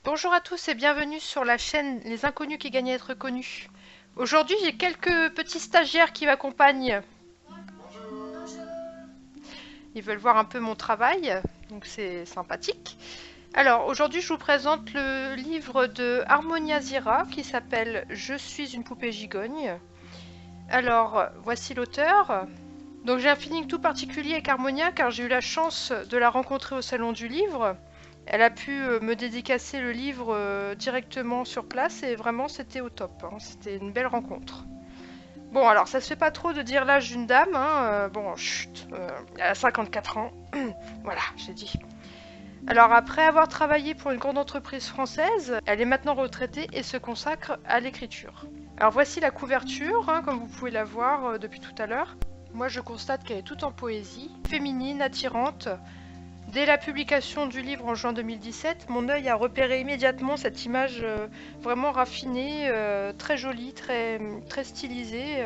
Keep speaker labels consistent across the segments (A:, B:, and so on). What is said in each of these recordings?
A: Bonjour à tous et bienvenue sur la chaîne Les Inconnus qui gagnent à être connus. Aujourd'hui, j'ai quelques petits stagiaires qui m'accompagnent. Ils veulent voir un peu mon travail, donc c'est sympathique. Alors, aujourd'hui, je vous présente le livre de Harmonia Zira qui s'appelle Je suis une poupée gigogne. Alors, voici l'auteur. Donc, j'ai un feeling tout particulier avec Harmonia car j'ai eu la chance de la rencontrer au Salon du Livre. Elle a pu me dédicacer le livre directement sur place et vraiment c'était au top, hein. C'était une belle rencontre. Bon, alors ça se fait pas trop de dire l'âge d'une dame, hein. Bon, chut, elle a 54 ans. Voilà, j'ai dit. Alors après avoir travaillé pour une grande entreprise française, elle est maintenant retraitée et se consacre à l'écriture. Alors voici la couverture, hein, comme vous pouvez la voir depuis tout à l'heure. Moi je constate qu'elle est toute en poésie, féminine, attirante. Dès la publication du livre en juin 2017, mon œil a repéré immédiatement cette image vraiment raffinée, très jolie, très stylisée.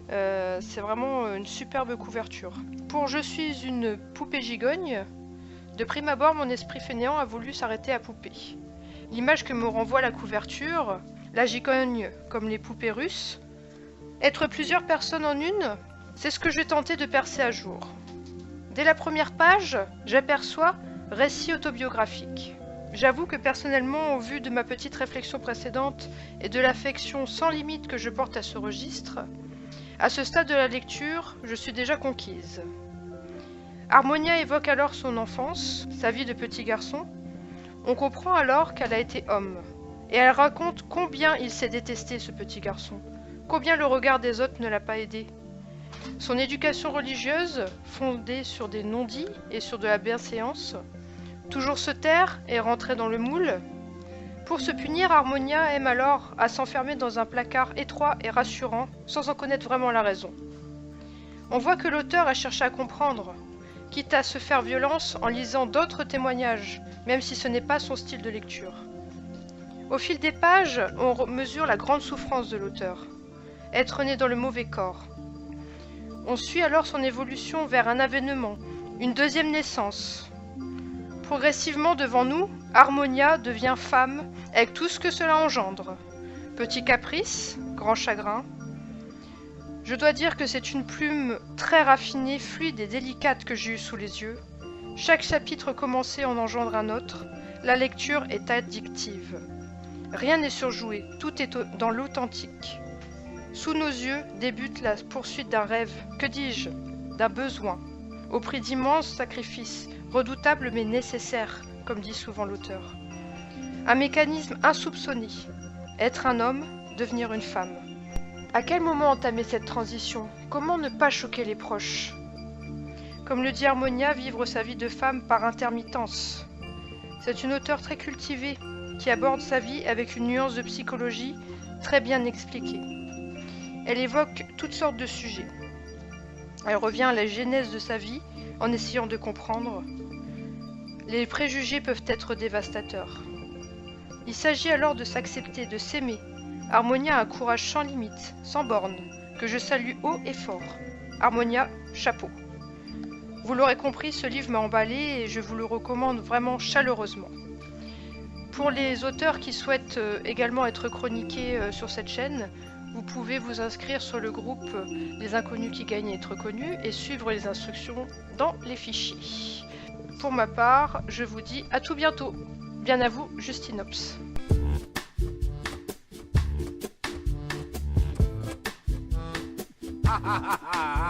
A: C'est vraiment une superbe couverture. Pour Je suis une poupée gigogne, de prime abord, mon esprit fainéant a voulu s'arrêter à poupée. L'image que me renvoie la couverture, la gigogne comme les poupées russes, être plusieurs personnes en une, c'est ce que je vais tenter de percer à jour. Dès la première page, j'aperçois récit autobiographique. J'avoue que personnellement, au vu de ma petite réflexion précédente et de l'affection sans limite que je porte à ce registre, à ce stade de la lecture, je suis déjà conquise. Harmonia évoque alors son enfance, sa vie de petit garçon. On comprend alors qu'elle a été homme. Et elle raconte combien il s'est détesté, ce petit garçon. Combien le regard des autres ne l'a pas aidé. Son éducation religieuse, fondée sur des non-dits et sur de la bienséance, toujours se taire et rentrer dans le moule. Pour se punir, Harmonia aime alors à s'enfermer dans un placard étroit et rassurant, sans en connaître vraiment la raison. On voit que l'auteur a cherché à comprendre, quitte à se faire violence en lisant d'autres témoignages, même si ce n'est pas son style de lecture. Au fil des pages, on mesure la grande souffrance de l'auteur, être né dans le mauvais corps. On suit alors son évolution vers un avènement, une deuxième naissance. Progressivement devant nous, Harmonia devient femme avec tout ce que cela engendre. Petit caprice, grand chagrin. Je dois dire que c'est une plume très raffinée, fluide et délicate que j'ai eue sous les yeux. Chaque chapitre commencé en engendre un autre. La lecture est addictive. Rien n'est surjoué, tout est dans l'authentique. Sous nos yeux débute la poursuite d'un rêve, que dis-je, d'un besoin, au prix d'immenses sacrifices, redoutables mais nécessaires, comme dit souvent l'auteur. Un mécanisme insoupçonné, être un homme, devenir une femme. À quel moment entamer cette transition? Comment ne pas choquer les proches? Comme le dit Harmonia, vivre sa vie de femme par intermittence. C'est une auteure très cultivée, qui aborde sa vie avec une nuance de psychologie très bien expliquée. Elle évoque toutes sortes de sujets. Elle revient à la genèse de sa vie en essayant de comprendre. Les préjugés peuvent être dévastateurs. Il s'agit alors de s'accepter, de s'aimer. Harmonia a un courage sans limite, sans borne, que je salue haut et fort. Harmonia, chapeau. Vous l'aurez compris, ce livre m'a emballé et je vous le recommande vraiment chaleureusement. Pour les auteurs qui souhaitent également être chroniqués sur cette chaîne, vous pouvez vous inscrire sur le groupe Les Inconnus qui gagnent à être connus et suivre les instructions dans les fichiers. Pour ma part, je vous dis à tout bientôt. Bien à vous, Justinops.
B: Ha ha ha ha!